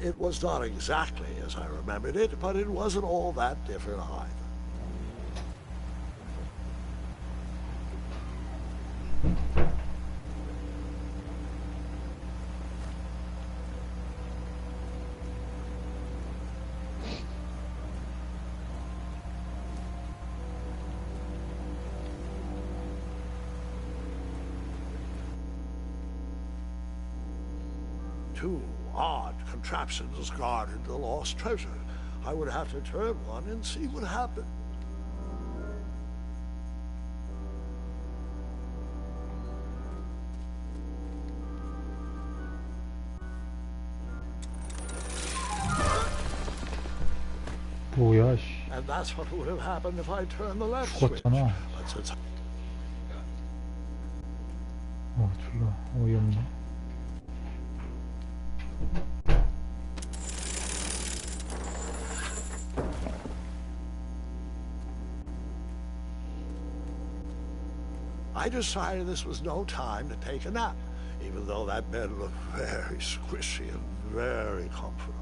It was not exactly as I remembered it, but it wasn't all that different either. Two odd contraptions guarded the lost treasure. I would have to turn one and see what happened. 뭐야, 씨. And that's what would have happened if I turned the left switch. 죽었잖아. But since 졸라 어이없네. I decided this was no time to take a nap, even though that bed looked very squishy and very comfortable.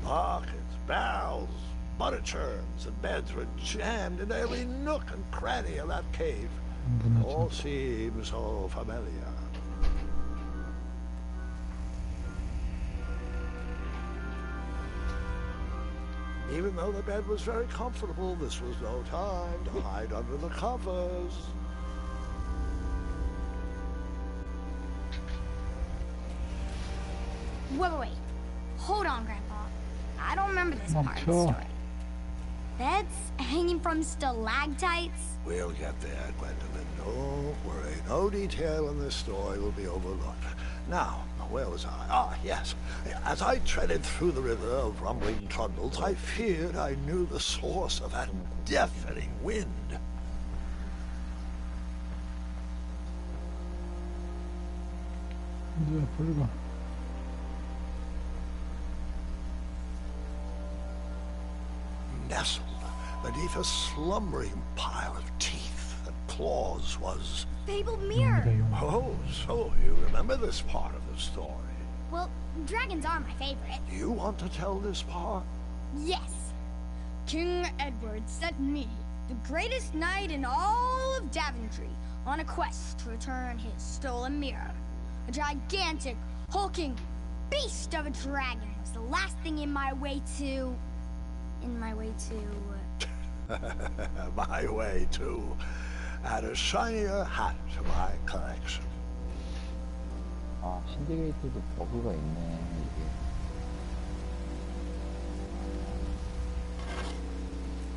Buckets, barrels, butter churns, and beds were jammed into every nook and cranny of that cave. All seems so familiar. Even though the bed was very comfortable, this was no time to hide under the covers. Wait. Hold on, Grandpa. I don't remember this part of the story. Beds hanging from stalactites? We'll get there, Gwendolyn. Don't worry. No detail in this story will be overlooked. Now, where was I? Ah, yes. As I treaded through the river of rumbling trundles, I feared I knew the source of that deafening wind. 이제 불가. Nestled beneath a slumbering pile of teeth and claws was... Fabled mirror. Oh, so you remember this part of the story. Well, dragons are my favorite. Do you want to tell this part? Yes. King Edward sent me, the greatest knight in all of Daventry, on a quest to return his stolen mirror. A gigantic, hulking beast of a dragon was the last thing in my way to... my way to... Add a shinier hat to my collection. 아, 신디게이트도 버그가 있네, 이게.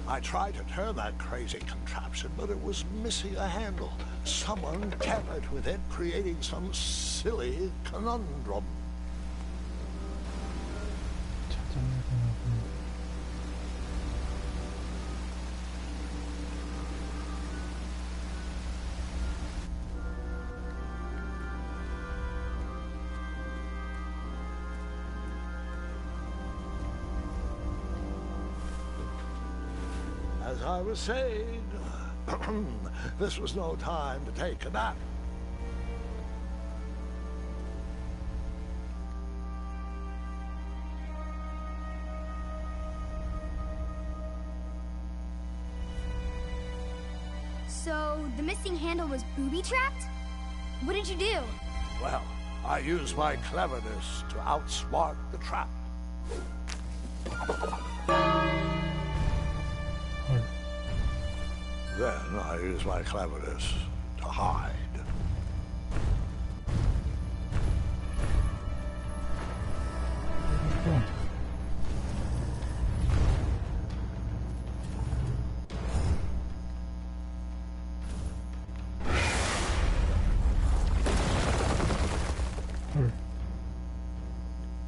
I tried to turn that crazy contraption, but it was missing a handle. Someone tampered with it, creating some silly conundrum. As I was saying, this was no time to take a nap. So, the missing handle was booby-trapped? What did you do? Well, I used my cleverness to outsmart the trap. Then I used my cleverness to hide.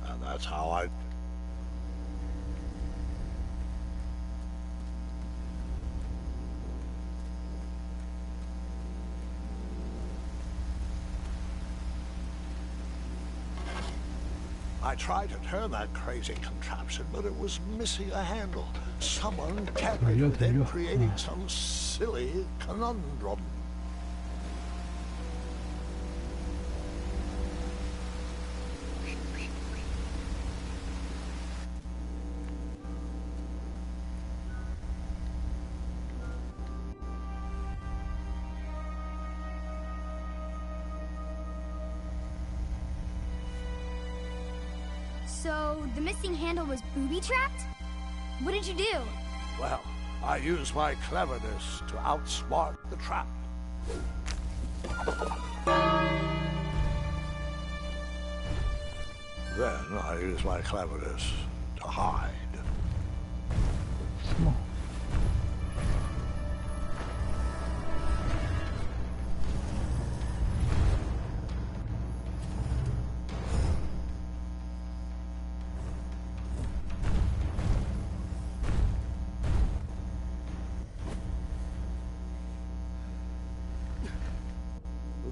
And that's how I... I tried to turn that crazy contraption, but it was missing a handle. Someone tampered with it, creating some silly conundrum. So, the missing handle was booby-trapped? What did you do? Well, I used my cleverness to outsmart the trap. Then I used my cleverness to hide. 숨어.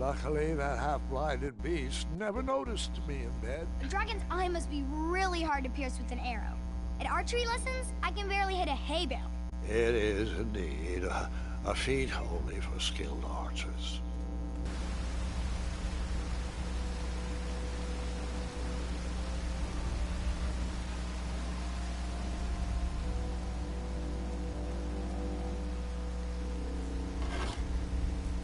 Luckily, that half-blinded beast never noticed me in bed. A dragon's eye must be really hard to pierce with an arrow. At archery lessons, I can barely hit a hay bale. It is indeed a feat only for skilled archers.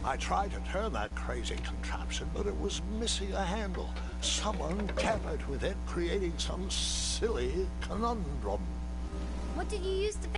I tried to turn that crazy contraption, but it was missing a handle. Someone tampered with it, creating some silly conundrum. What did you use to...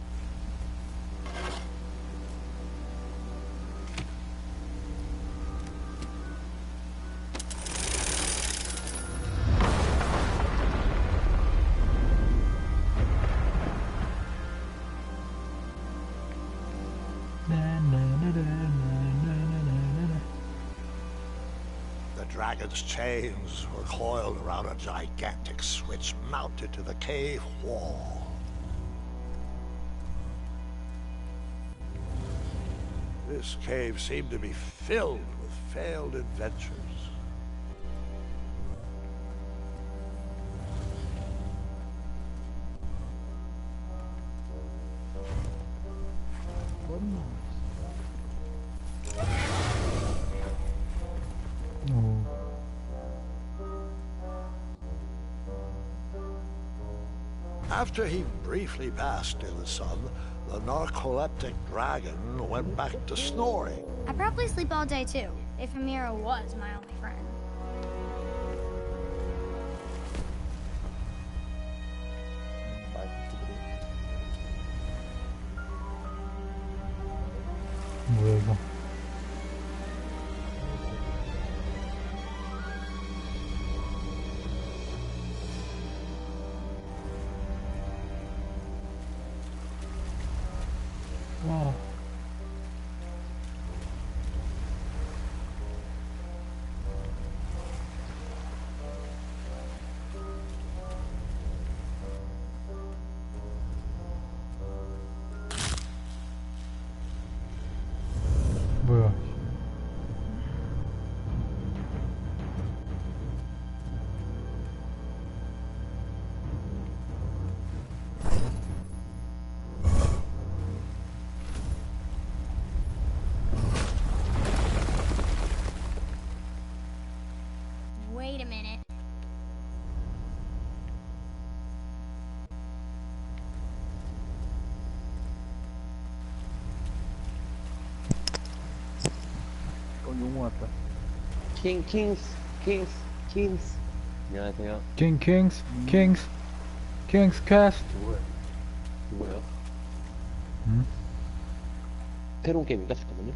The dragon's chains were coiled around a gigantic switch mounted to the cave wall. This cave seemed to be filled with failed adventures. After he briefly basked in the sun, the narcoleptic dragon went back to snoring. I probably sleep all day too, if Amira was my only friend. 뭐야 이거? 와. 뭐야? Wait a minute. 용어 왔다. 킹스. 안녕하세요. Kings cast. 누구예요? 응? 새로운 게임인가? 잠깐만요.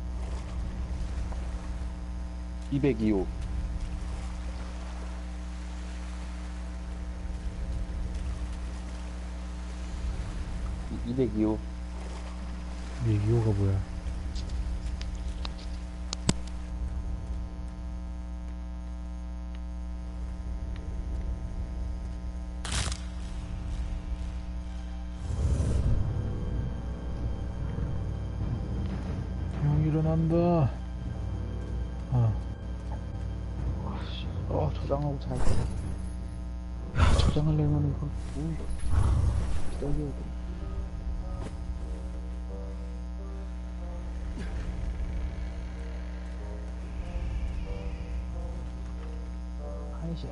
202호. 202호. 202호가 뭐야? 형 일어난다. 저장하고 잘. 저장하려면 이거 기다려야 돼. 아이샤.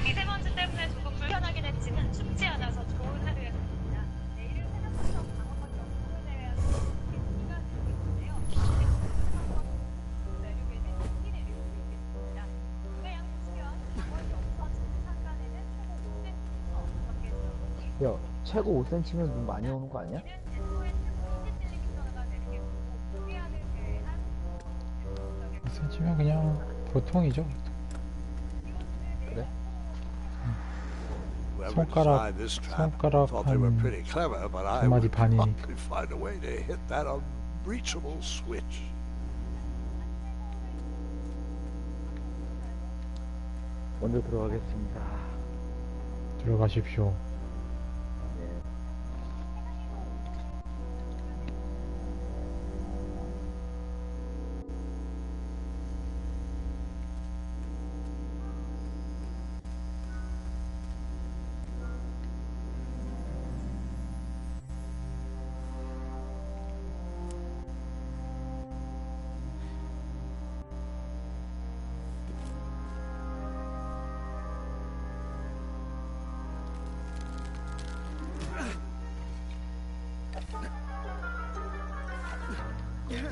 미세먼지 때문에 조금 불편하긴 했지만 춥지 않아서 좋은 하루였습니다. 내일은 생각보다 강원도와 영동을 제외한 비가 내리고 있는데요. 내륙에는 눈이 내리고 있겠습니다. 비가 양보시면 강원 영서 진산 간에는 최고 5cm부터 넘겠죠. 야, 최고 5cm면 눈 많이 오는 거 아니야? 제주도에 최고 20cm가 내리겠고 동해안을 제외한 5cm면 그냥 보통이죠. 그래? Whoever 손가락, designed this trap 손가락 thought they were 한 pretty clever, but I 두 마디 would 반이니까. probably find a way to hit that unreachable switch. 먼저 들어가겠습니다. 들어가십시오. 네.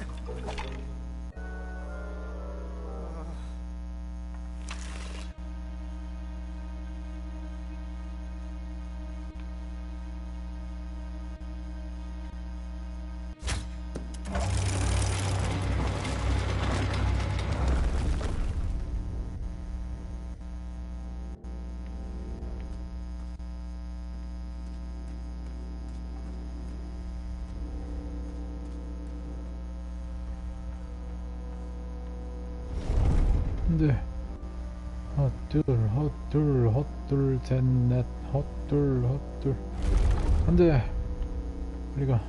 근데 헛둘 헛둘 헛둘 셋넷 헛둘 헛둘 안돼 우리가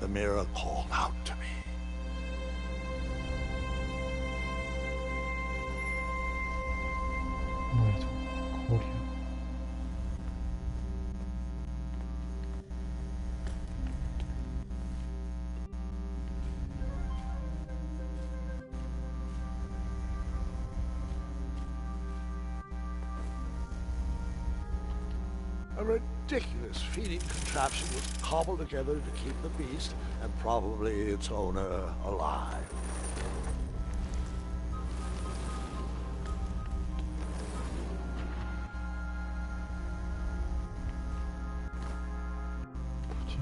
The mirror called out to me. 뭐야 저거 거울이야. A ridiculous feeding contraption was cobbled together to keep the beast and probably its owner alive. 뭐지?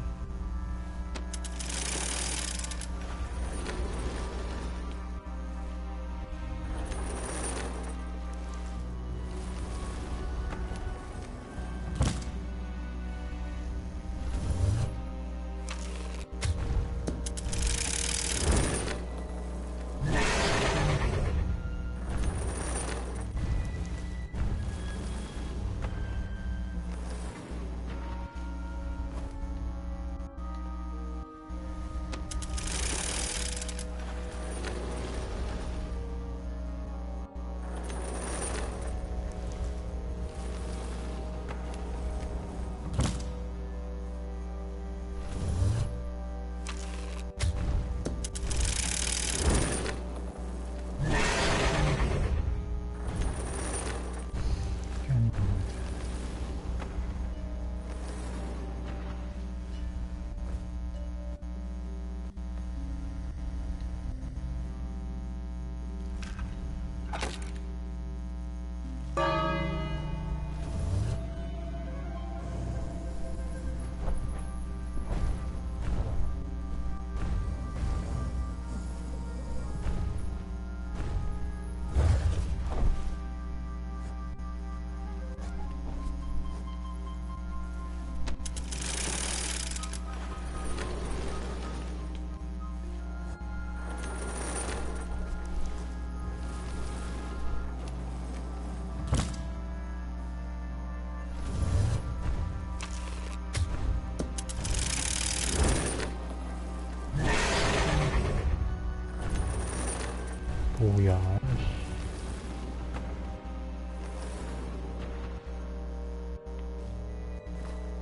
뭐야?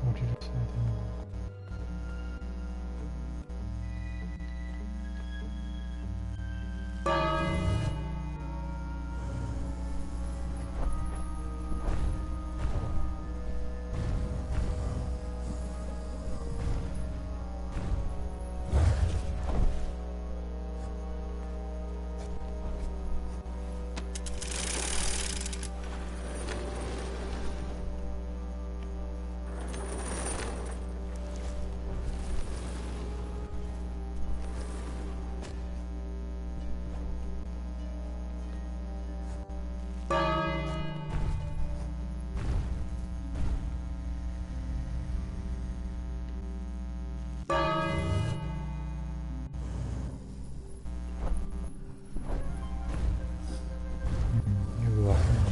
머리를 써야 되나? 여기 왔습니다.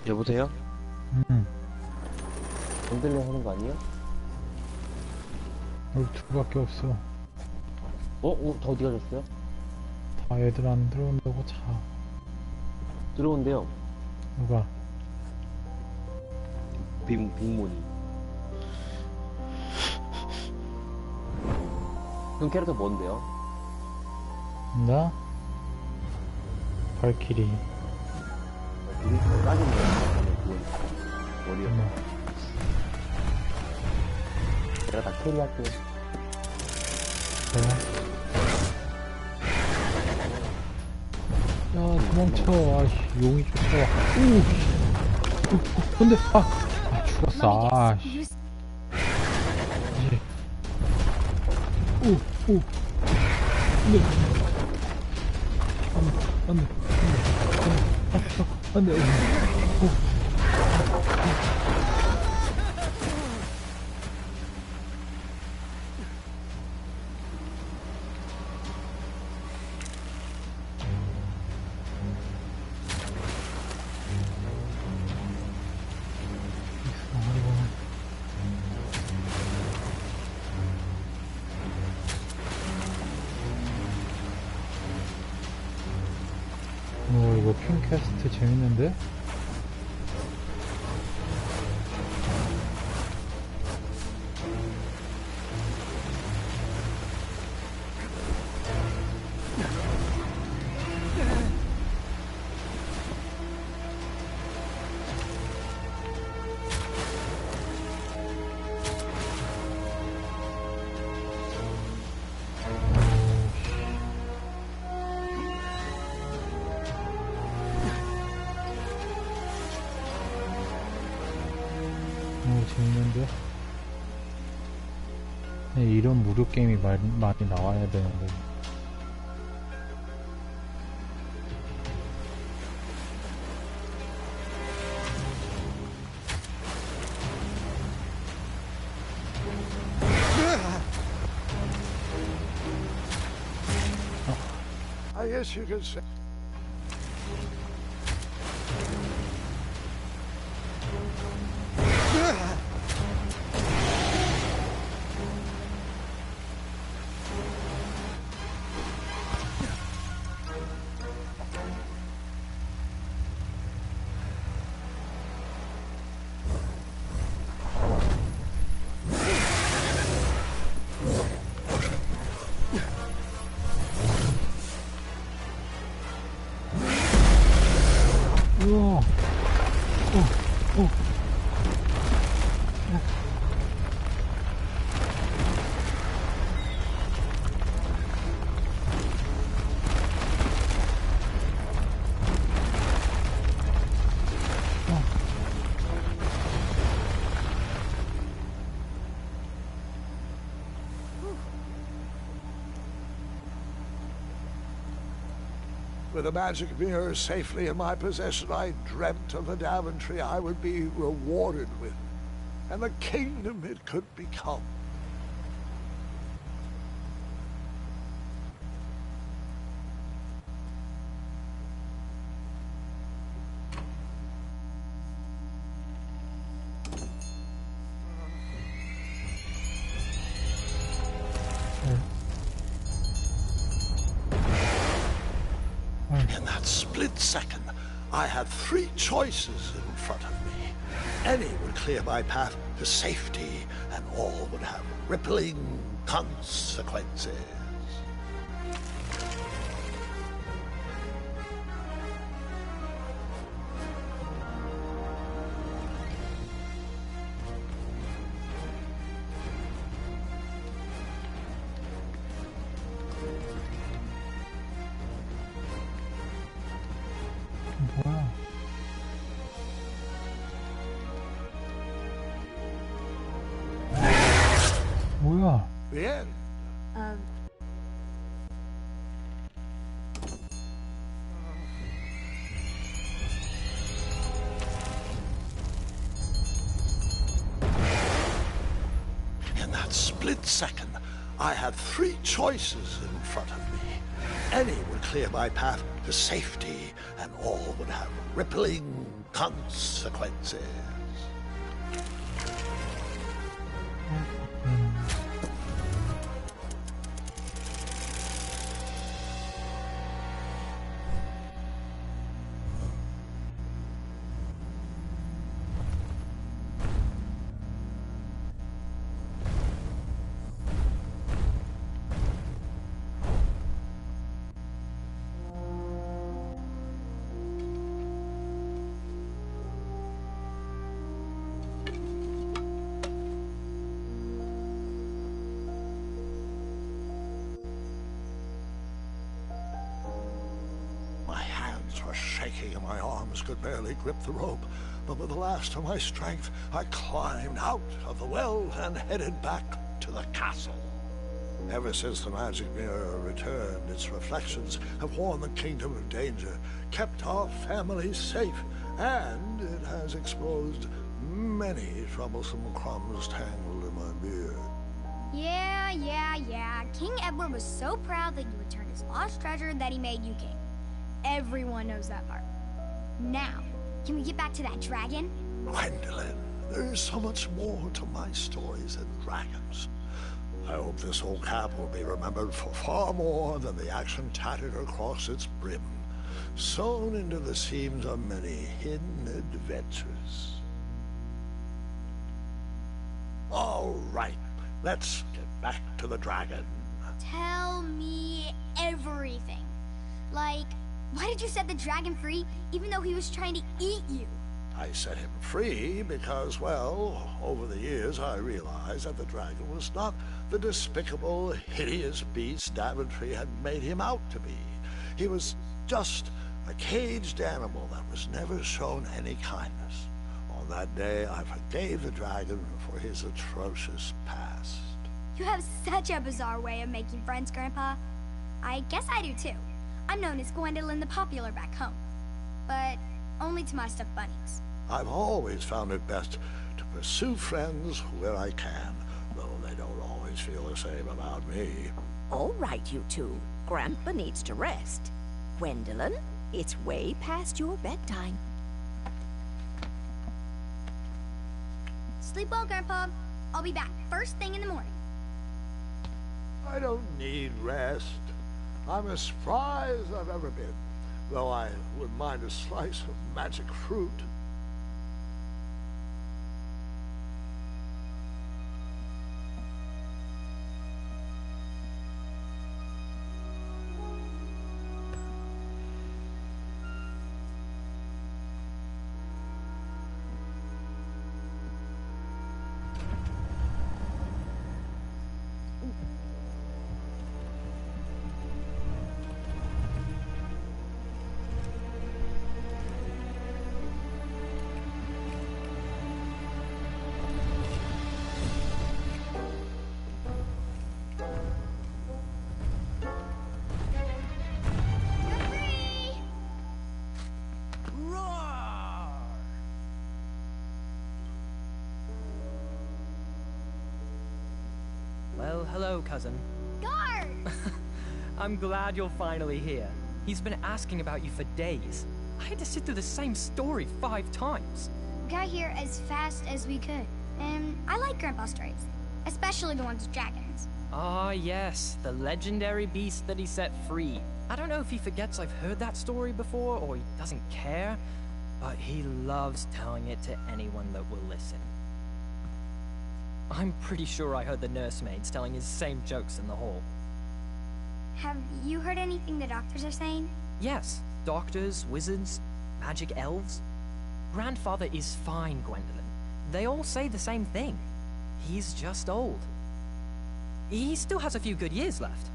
여보세요? 건들려 하는 거 아니에요? 여기 둘밖에 없어. 다 어디 가셨어요? 다 애들 안 들어온다고 자. 들어온대요. 누가? 빅몬이. 그 캐릭터 뭔데요? 나? 발키리. 둘이 딱이네요. 머리요. 내가 다 캐리할게요. 그래? 야, 도망쳐. 아씨, 용이 쫓아와. 오! 근데, 죽었어. 아씨. 이제. 오! 근데. 안 돼. 안 돼. 오. 이거 핑캐스트 재밌는데? 재밌는데? 이런 무료 게임이 많이 나와야 되는데. I guess you could say. 우와. With the magic mirror safely in my possession, I dreamt of the Daventry I would be rewarded with, and the kingdom it could become. In that split second, I had three choices in front of me. Any would clear my path to safety, and all would have rippling consequences. 뭐야? 뭐야? The end. In that split second, I had three choices in front of me. Any would clear my path to safety, and all would have rippling consequences. My hands were shaking and my arms could barely grip the rope, but with the last of my strength, I climbed out of the well and headed back to the castle. Ever since the magic mirror returned, its reflections have warned the kingdom of danger, kept our family safe, and it has exposed many troublesome crumbs tangled in my beard. Yeah. King Edward was so proud that you returned his lost treasure that he made you king. Everyone knows that part. Now, can we get back to that dragon? Gwendolyn, there's so much more to my stories than dragons. I hope this old cap will be remembered for far more than the action tattered across its brim, sewn into the seams of many hidden adventures. All right, let's get back to the dragon. Tell me everything. Like, why did you set the dragon free even though he was trying to eat you? I set him free because, well, over the years I realized that the dragon was not the despicable, hideous beast Daventry had made him out to be. He was just a caged animal that was never shown any kindness. On that day, I forgave the dragon for his atrocious past. You have such a bizarre way of making friends, Grandpa. I guess I do too. I'm known as Gwendolyn the Popular back home, but only to my stuffed bunnies. I've always found it best to pursue friends where I can, though they don't always feel the same about me. All right, you two. Grandpa needs to rest. Gwendolyn, it's way past your bedtime. Sleep well, Grandpa. I'll be back first thing in the morning. I don't need rest. I'm as spry as I've ever been, though I wouldn't mind a slice of magic fruit. Well, hello, cousin. Guard! I'm glad you're finally here. He's been asking about you for days. I had to sit through the same story 5 times. We got here as fast as we could, and I like Grandpa's stories, especially the ones with dragons. Ah, yes, the legendary beast that he set free. I don't know if he forgets I've heard that story before or he doesn't care, but he loves telling it to anyone that will listen. I'm pretty sure I heard the nursemaids telling his same jokes in the hall. Have you heard anything the doctors are saying? Yes, doctors, wizards, magic elves. Grandfather is fine, Gwendolyn. They all say the same thing. He's just old. He still has a few good years left.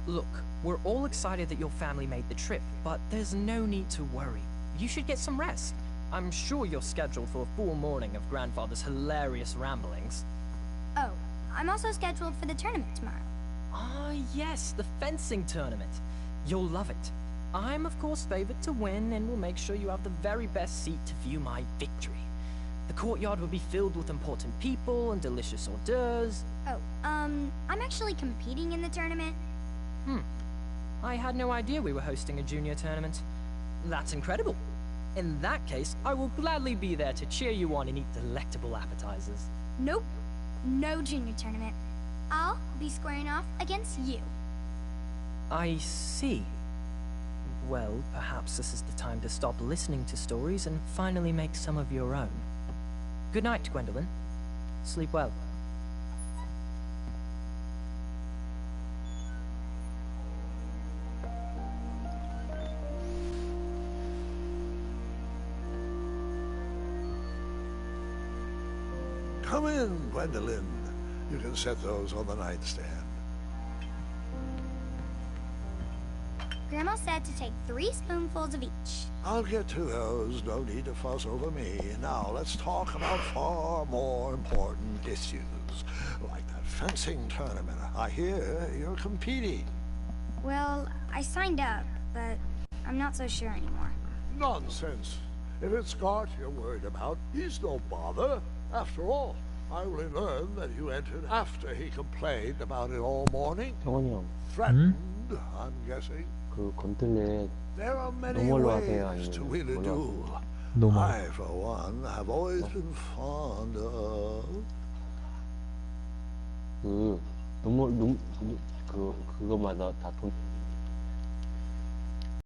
Look, we're all excited that your family made the trip, but there's no need to worry. You should get some rest. I'm sure you're scheduled for a full morning of Grandfather's hilarious ramblings. Oh, I'm also scheduled for the tournament tomorrow. Ah, yes, the fencing tournament. You'll love it. I'm, of course, favored to win, and will make sure you have the very best seat to view my victory. The courtyard will be filled with important people and delicious hors d'oeuvres. Oh, I'm actually competing in the tournament. I had no idea we were hosting a junior tournament. That's incredible. In that case, I will gladly be there to cheer you on and eat delectable appetizers. Nope, no junior tournament. I'll be squaring off against you. I see. Well, perhaps this is the time to stop listening to stories and finally make some of your own. Good night, Gwendolyn. Sleep well. Come in, Gwendolyn. You can set those on the nightstand. Grandma said to take 3 spoonfuls of each. I'll get to those. No need to fuss over me. Now, let's talk about far more important issues. Like that fencing tournament. I hear you're competing. Well, I signed up, but I'm not so sure anymore. Nonsense. If it's Scott you're worried about, he's no bother. After all, I only learned that you entered after he complained about it all morning. 정원이 형, Threatened, I'm guessing. 그 건틀렛 There are many 노멀로 하세요? ways to 아니면 win a 뭘로 duel. 하세요? 노멀. I, for one, have always been fond of... 그 노멀 그거마다 다 돈